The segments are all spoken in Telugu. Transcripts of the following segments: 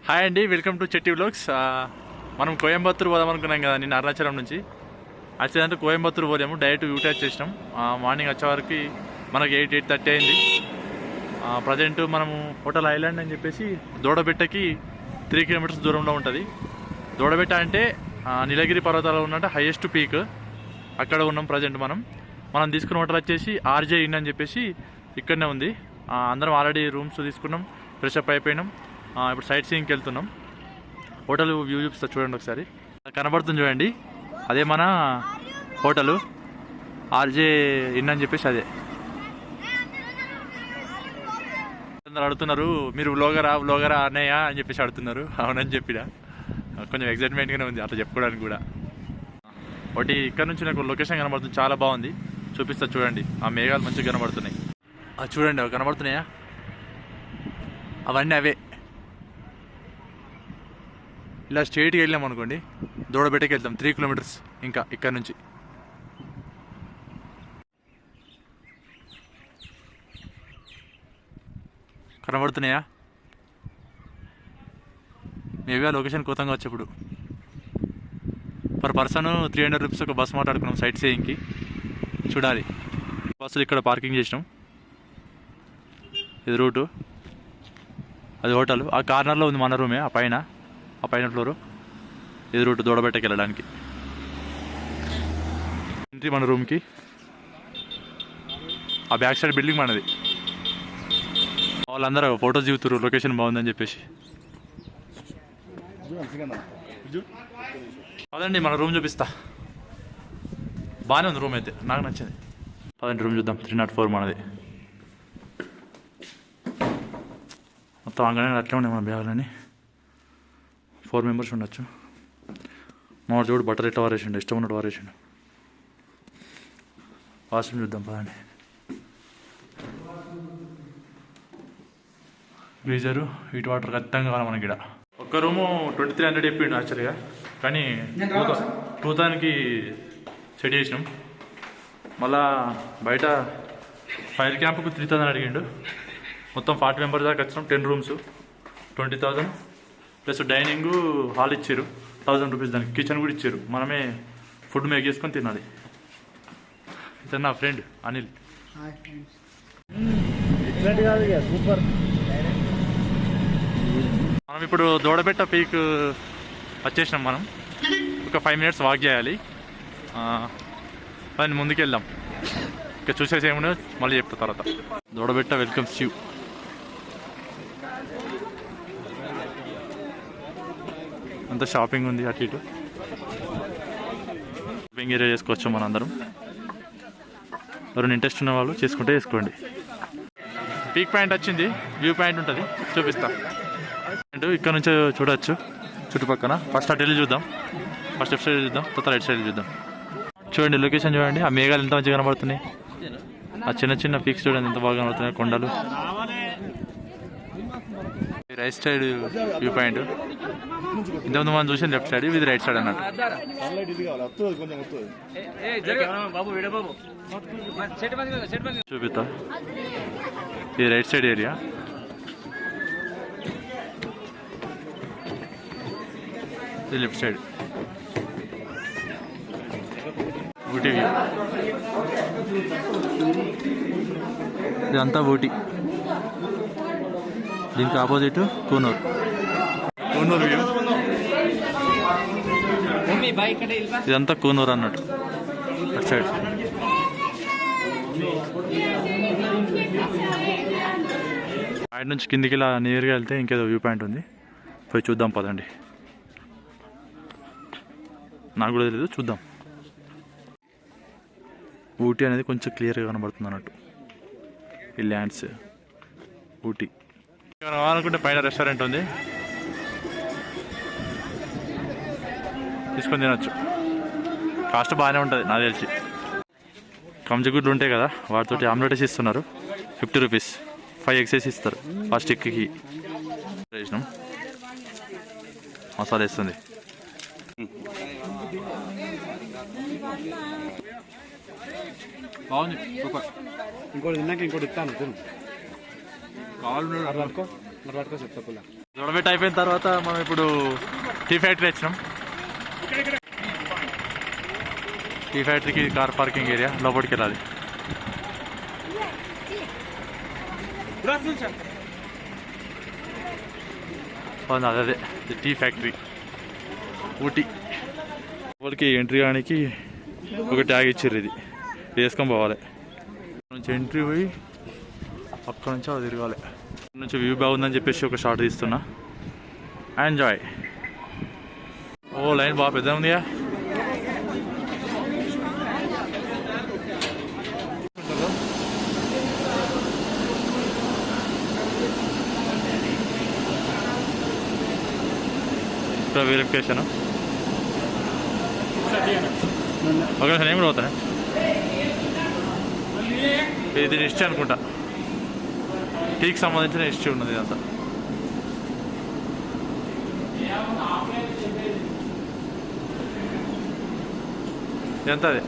హాయ్ అండి, వెల్కమ్ టు చెట్టి వ్లాగ్స్. మనం కోయంబత్తూరు పోదాం అనుకున్నాం కదా నిన్న అరుణాచలం నుంచి. యాక్చువల్లీ కోయంబత్తూరు పోలేము, డైరెక్ట్ యూటైజ్ చేసినాం. మార్నింగ్ వచ్చేవరకు మనకి 8:30 అయింది. ప్రజెంట్ మనము హోటల్ ఐలాండ్ అని చెప్పేసి దూడబెట్టకి 3 కిలోమీటర్స్ దూరంలో ఉంటుంది. దూడబెట్ట అంటే నీలగిరి పర్వతాల్లో ఉన్నట్టు హైయెస్ట్ పీక్, అక్కడ ఉన్నాం ప్రజెంట్. మనం తీసుకున్న హోటల్ వచ్చేసి ఆర్జే ఇన్ అని చెప్పేసి ఇక్కడనే ఉంది. అందరం ఆల్రెడీ రూమ్స్ తీసుకున్నాం, ఫ్రెష్ అప్ అయిపోయినాం. ఇప్పుడు సైట్ సీయింగ్కి వెళ్తున్నాం. హోటల్ వ్యూ చూపిస్తా చూడండి ఒకసారి. కనబడుతుంది చూడండి, అదే మన హోటలు ఆర్జే ఇన్ అని చెప్పేసి అదే. అందరు అడుగుతున్నారు, మీరు వ్లోగరా అన్నయ్య అని చెప్పేసి అడుగుతున్నారు. అవునని చెప్పిన, కొంచెం ఎగ్జైట్మెంట్గానే ఉంది అట్లా చెప్పుకోవడానికి కూడా. ఒకటి ఇక్కడ నుంచి నాకు లొకేషన్ కనబడుతుంది, చాలా బాగుంది, చూపిస్తా చూడండి. ఆ మేఘాలు మంచిగా కనబడుతున్నాయి. అది చూడండి, అవి కనబడుతున్నాయా, అవన్నీ అవే. ఇలా స్ట్రైట్కి వెళ్ళాం అనుకోండి, దూడబెట్టకి వెళ్తాం. 3 కిలోమీటర్స్ ఇంకా ఇక్కడ నుంచి. కనబడుతున్నాయా? మేబీ ఆ లొకేషన్ కొత్తగా వచ్చేప్పుడు. పర్ పర్సన్ 300 రూపీస్ ఒక బస్ మాట్లాడుకున్నాం సైట్ సీయింగ్కి. చూడాలి. బస్సులు ఇక్కడ పార్కింగ్ చేసినాం. ఇది రూటు, అది హోటల్. ఆ కార్నర్లో ఉంది మన రూమే, ఆ పైన ఫ్లోరు. ఇది రూట్ దూడబెట్టకి వెళ్ళడానికి. ఎంట్రీ మన రూమ్కి. ఆ బ్యాక్ సైడ్ బిల్డింగ్ మనది. వాళ్ళందరూ ఫొటోస్ దిగుతారు లొకేషన్ బాగుందని చెప్పేసి. అదండి మన రూమ్ చూపిస్తా. బాగానే ఉంది రూమ్ అయితే, నాకు నచ్చింది. పదండి రూమ్ చూద్దాం. 304 మనది. మొత్తం అంగనే అట్లే ఉన్నాయి మన బ్యాగులని. 4 మెంబర్స్ ఉండొచ్చు. మా చూడు బట్టలు ఎట్లా వారేసిండు, ఇష్టం ఉన్నట్టు వారేసిండు. వాష్రూమ్ చూద్దాం పదండి. గీజరు, హీట్ వాటర్ ఖచ్చితంగా కావాలి మనకి. ఇక్కడ ఒక్క రూము 2300 చెప్పిండు యాక్చువల్గా, కానీ 2000కి సెట్ చేసినాం. మళ్ళా బయట ఫైర్ క్యాంప్కు 3000 అడిగిండు. మొత్తం 40 మెంబర్స్ దాకా వచ్చినాం. 10 రూమ్స్ 20,000 ప్లస్ డైనింగ్ హాల్ ఇచ్చారు 1000 రూపీస్. దానికి కిచెన్ కూడా ఇచ్చారు, మనమే ఫుడ్ మేక్ చేసుకొని తినాలి. ఇతను నా ఫ్రెండ్ అనిల్. సూపర్. మనం ఇప్పుడు దూడబెట్ట పీక్ వచ్చేసినాం. మనం ఒక 5 మినిట్స్ వాక్ చేయాలి. దాన్ని ముందుకు వెళ్దాం. ఇంకా చూసేసి ఏముండో మళ్ళీ చెప్తా తర్వాత. దూడబెట్ట వెల్కమ్స్ యూ. అంతా షాపింగ్ ఉంది అటు ఇటు. షాపింగ్ ఏరియా చేసుకోవచ్చు మన అందరం. ఎవరైనా ఇంట్రెస్ట్ ఉన్న వాళ్ళు చేసుకోండి. పీక్ పాయింట్ వచ్చింది, వ్యూ పాయింట్ ఉంటుంది, చూపిస్తా. ఇక్కడ నుంచి చూడవచ్చు చుట్టుపక్కల. ఫస్ట్ అటు వెళ్ళి చూద్దాం, ఫస్ట్ లెఫ్ట్ సైడ్ చూద్దాం, తర్వాత రైట్ సైడ్ చూద్దాం. చూడండి లొకేషన్ చూడండి, ఆ మేఘాలు ఎంత మంచిగా కనబడుతున్నాయి. ఆ చిన్న పీక్స్ చూడండి ఎంత బాగా కనబడుతున్నాయి, కొండలు. Right side view point. ఇంతకుముందు మనం చూసిన లెఫ్ట్ సైడ్, ఇది రైట్ సైడ్ అన్నట్టు. చూపిస్తా. ఇది రైట్ సైడ్ ఏరియా. ఇది లెఫ్ట్ సైడ్ ఊటీ వ్యూ. ఇదంతా ఊటీ. దీనికి ఆపోజిట్ కూనూరు వ్యూ. ఇదంతా కూనూరు అన్నట్టు అటు సైడ్. సైడ్ నుంచి కిందికి ఇలా నేరుగా వెళ్తే ఇంకేదో వ్యూ పాయింట్ ఉంది, పోయి చూద్దాం పదండి. నాకు కూడా తెలియదు, చూద్దాం. ఊటీ అనేది కొంచెం క్లియర్గా కనబడుతుంది అన్నట్టు. ఈ ల్యాండ్స్ ఊటీ. కావాలనుకుంటే పైన రెస్టారెంట్ ఉంది, తీసుకొని తినచ్చు. కాస్ట్ బాగానే ఉంటుంది నాకు తెలిసి. కంజగుడ్లు ఉంటాయి కదా, వాటితోటి ఆమ్లెట్ వేసి ఇస్తున్నారు. 50 రూపీస్, 5 eggs వేసి ఇస్తారు ఆ స్టిక్కి. వేసినాం, మసాలా వేస్తుంది. బాగుంది, సూపర్. ఇంకోటి తిన్నాక ఇంకోటి ఇస్తాను. కావాలి పట్టుకో చెప్తా. జొడబెట్ అయిపోయిన తర్వాత మనం ఇప్పుడు టీ ఫ్యాక్టరీ వచ్చినాం. టీ ఫ్యాక్టరీకి కార్ పార్కింగ్ ఏరియా, లోపలికి వెళ్ళాలి. అదే టీ ఫ్యాక్టరీ ఊటీ. లోపలికి ఎంట్రీ కానికి ఒక ట్యాగ్ ఇచ్చారు, ఇది వేసుకొని పోవాలి. నుంచి ఎంట్రీ పోయి అక్కడ నుంచి అది తిరగాలి. నుంచి వ్యూ బాగుందని చెప్పేసి ఒక షాట్ తీస్తున్నా. ఎంజాయ్. ఓ లైన్ బాగా పెద్ద ఉందిగా. వెరిఫికేషన్ ఒక నిమిషం నేను కూడా పోతాను. ఇది హిస్టరీ అనుకుంటా, టీకి సంబంధించిన హిస్టరీ ఉన్నది ఇదంతా. ఎంత అది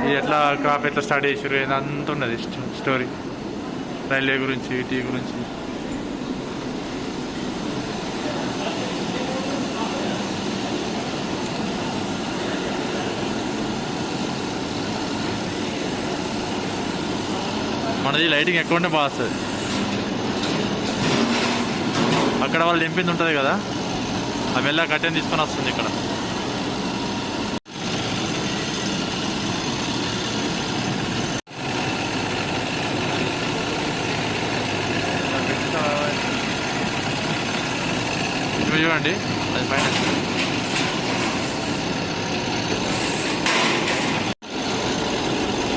ఇది ఎట్లా క్రాప్ ఎట్లా స్టార్ట్ చేసారు అంత ఉన్నది స్టోరీ. రైల్వే గురించి, టీ గురించి. మనది లైటింగ్ ఎక్కువ ఉంటే బాగా వస్తుంది. అక్కడ వాళ్ళు నింపింది ఉంటుంది కదా, ఆ మెల్ల కట్టెని తీసుకొని వస్తుంది ఇక్కడ. చూడండి అది పైన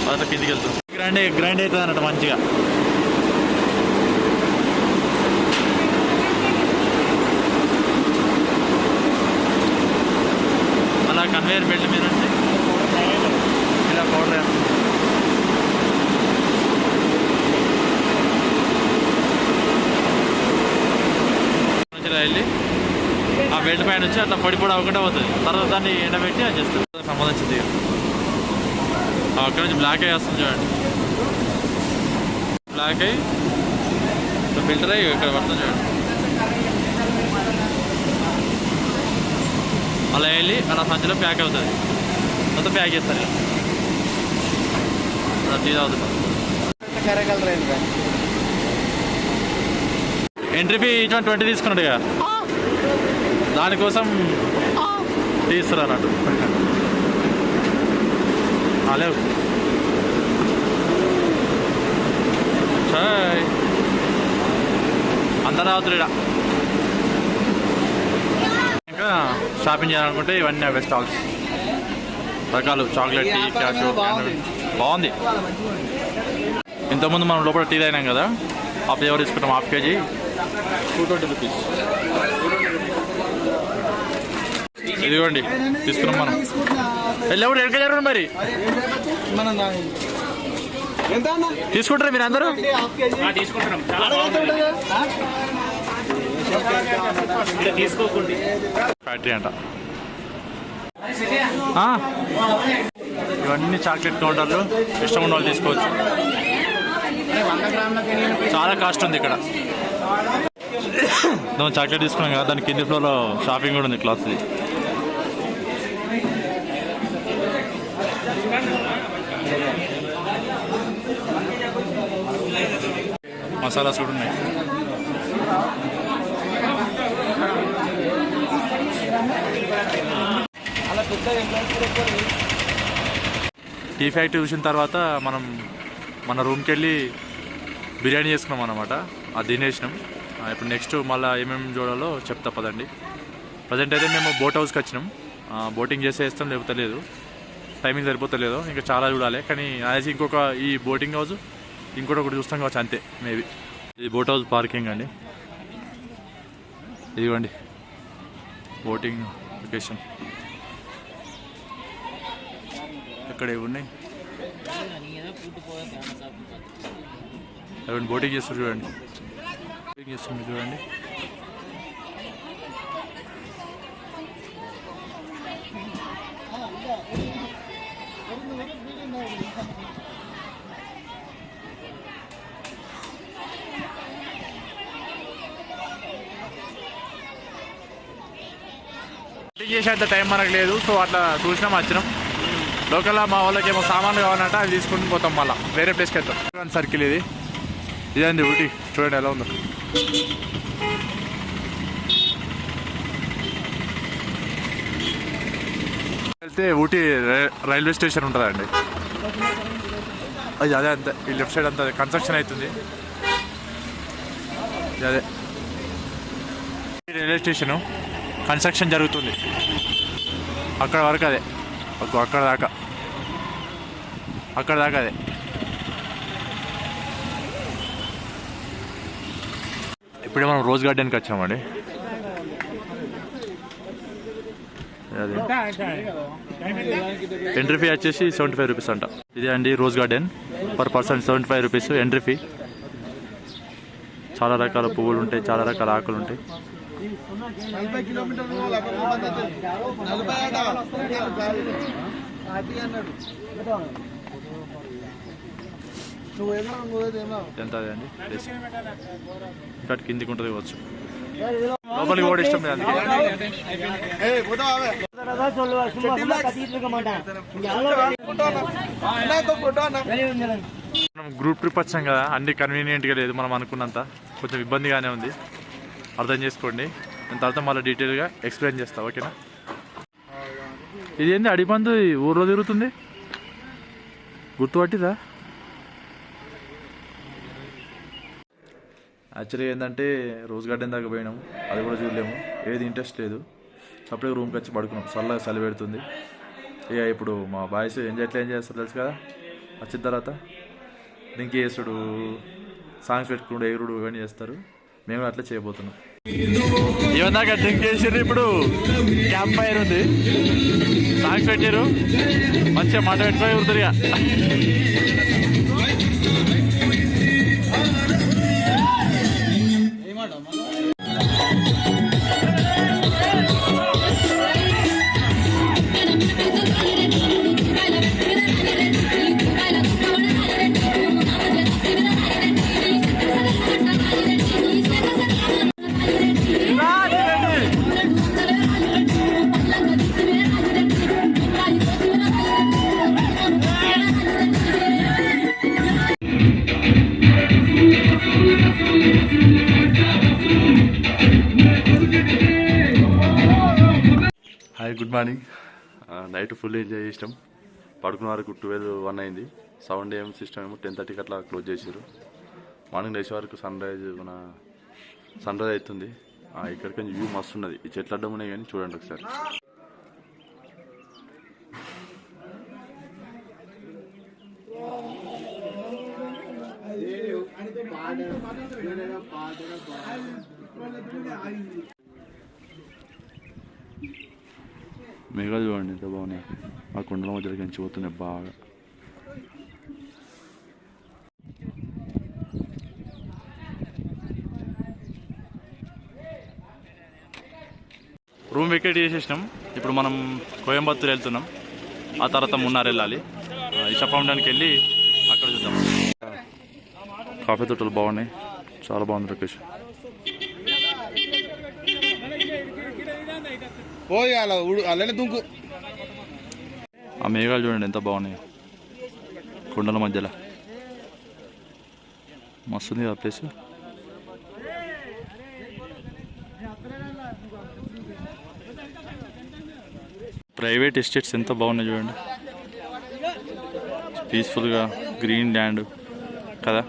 తర్వాత కిందికి వెళ్తాం. గ్రైండ్ అవుతుంది అన్నట్టు మంచిగా. అలా కన్వేయర్ బెల్ట్ మీద నుంచి ఇలా పౌడర్ వేస్తాం. నుంచి వెళ్ళి ఆ బెల్ట్ పైన నుంచి అట్లా పొడి పొడి అవ్వకుండా పోతుంది. తర్వాత దాన్ని ఎండబెట్టి అది చేస్తుంది. సంబంధించింది అక్కడ నుంచి బ్లాక్ అయ్యి వస్తుంది చూడండి. బ్లాక్ అయ్యి ఫిల్టర్ అయ్యి ఇక్కడ పడుతుంది చూడండి. అలా వెళ్ళి అలా సంచిలో ప్యాక్ అవుతుంది. మొత్తం ప్యాక్ చేస్తారు. అలా టీ తాగుతుంది. ఎంట్రీ ఫీ ఇటువంటి 20 తీసుకున్నాడు ఇక, దానికోసం తీస్తారు అన్నట్టు. లేవు అందరూ అవుతుడా. ఇంకా షాపింగ్ చేయాలనుకుంటే ఇవన్నీ అవే స్టాల్స్ రకాలు. చాక్లెట్, టీ, క్యాషు బాగుంది. ఇంతకుముందు మనం లోపల టీ తాగినాం కదా, ఆ ఫ్లేవర్ తీసుకుంటాం. Half KG 220 rupees. ఇదిగోండి తీసుకున్నాం మనం. వెళ్ళేప్పుడు ఎక్కడికి మరి తీసుకుంటారా మీరు అందరూ? ఫ్యాక్టరీ అంట. ఇవన్నీ చాక్లెట్ కౌంటర్లు, ఇష్టం ఉన్న వాళ్ళు తీసుకోవచ్చు. చాలా కాస్ట్ ఉంది ఇక్కడ. చాక్లెట్ తీసుకున్నాం కదా, దాని కింది ఫ్లోర్లో షాపింగ్ కూడా ఉంది, క్లాత్ది. మసాలాస్ కూడా ఉన్నాయి. టీ ఫ్యాక్టరీ చూసిన తర్వాత మనం మన రూమ్కి వెళ్ళి బిర్యానీ చేసుకున్నాం అన్నమాట. అది తినేసినాం. ఇప్పుడు నెక్స్ట్ మళ్ళీ ఏమేమి చూడాలో చెప్తా పదండి. ప్రజెంట్ అయితే మేము బోట్ హౌస్కి వచ్చినాం. బోటింగ్ చేసేస్తాం, లేకపోతే లేదు, టైమింగ్ సరిపోతలేదు. ఇంకా చాలా చూడాలి. కానీ యాజ్ ఇంకొక ఈ బోటింగ్ హౌస్ ఇంకోటి ఒకటి చూస్తాం కావచ్చు, అంతే మేబీ. ఇది బోట్ హౌస్ పార్కింగ్ అండి. ఇదిగోండి బోటింగ్ లొకేషన్. ఇక్కడ ఇవి ఉన్నాయి. అవి బోటింగ్ చేస్తారు చూడండి. బోటింగ్ చేస్తుంది చూడండి. చేసేంత టైం మనకు లేదు. సో అట్లా చూసినాం వచ్చినాం. లోకల్లో మా వాళ్ళకి ఏమో సామాన్లు కావాలంటే అవి తీసుకుని పోతాం. మళ్ళీ వేరే ప్లేస్కి వెళ్తాం. సర్కిల్ ఇదండి ఊటీ. చూడండి ఎలా ఉందో. వెళ్తే ఊటీ రైల్వే స్టేషన్ ఉంటుందండి. అది అదే అంతే. ఈ లెఫ్ట్ సైడ్ అంతా కన్స్ట్రక్షన్ అవుతుంది. అదే రైల్వే స్టేషను కన్స్ట్రక్షన్ జరుగుతుంది. అక్కడ వరకు అదే. అక్కడ దాకా అదే. ఇప్పుడే మనం రోజ్ గార్డెన్కి వచ్చామండి. అదే ఎంట్రీ ఫీ వచ్చేసి 75 రూపీస్ అంట. ఇదే అండి rose garden. Per person 75 rupees entry fee. చాలా రకాల పువ్వులు ఉంటాయి, చాలా రకాల ఆకులు ఉంటాయి. ఎంత అదే అండి. ఇంకా కిందికి ఉంటుంది కావచ్చు. లోపలికి కూడా ఇష్టం లేదు. మనం గ్రూప్ ట్రిప్ వచ్చాం కదా, అన్ని కన్వీనియంట్గా లేదు మనం అనుకున్నంత. కొంచెం ఇబ్బందిగానే ఉంది, అర్థం చేసుకోండి. నేను తర్వాత మళ్ళీ డీటెయిల్గా ఎక్స్ప్లెయిన్ చేస్తా, ఓకేనా? ఇది ఏంది అడిపందు ఊర్లో తిరుగుతుంది, గుర్తుపట్టిదా? యాక్చువల్లీ ఏంటంటే రోజ్ గార్డెన్ దాకా పోయినాము, అది కూడా చూడలేము. ఏది ఇంట్రెస్ట్ లేదు. సపరేట్గా రూమ్కి వచ్చి పడుకున్నాం. చలి పెడుతుంది. ఇక ఇప్పుడు మా బాయ్స్ ఎంజాయ్ చేస్తారు తెలుసు కదా. వచ్చిన తర్వాత డ్రింక్ చేసుడు, సాంగ్స్ పెట్టుకుంటూ ఎగురుడు ఇవన్నీ చేస్తారు. మేము కూడా అట్లా చేయబోతున్నాం. ఏమన్నాక డ్రింక్ చేసిర్రు, ఇప్పుడు క్యాంప్ ఫైర్ ఉంది, సాంగ్స్ పెట్టారు, మంచిగా మాట పెట్టుకొని ఎగురుతారు. ఇక hi, good morning. Night full enjoy చేసినాం. పడుకున్న వరకు 12-1 అయింది. సౌండ్ ఏం సిస్టమ్ ఏమో 10:30కి అట్లా క్లోజ్ చేసారు. మార్నింగ్ లేచే వరకు సన్ రైజ్ అవుతుంది. ఇక్కడికి వ్యూ మస్తు ఉన్నది. ఈ చెట్లు అడ్డం ఉన్నాయి కానీ చూడండి ఒకసారి. మేఘాలు చూడండి ఎంత బాగున్నాయి. ఆ కొండల మధ్యలోకి ఎంచిపోతున్నాయి బాగా. రూమ్ వెకేట్ చేసేసినాం. ఇప్పుడు మనం కోయంబత్తూర్ వెళ్తున్నాం. ఆ తర్వాత మున్నార్ వెళ్ళాలి. ఇషా ఫౌండైన్కి వెళ్ళి అక్కడ చూద్దాం. కాఫీ తోటలు బాగున్నాయి, చాలా బాగుంది లొకేషన్. ఆ మేఘాలు చూడండి ఎంత బాగున్నాయి కొండల మధ్యలో. మస్తుంది ఆ ప్లేస్. ప్రైవేట్ ఎస్టేట్స్ ఎంత బాగున్నాయి చూడండి, పీస్ఫుల్గా గ్రీన్ ల్యాండ్ కదా.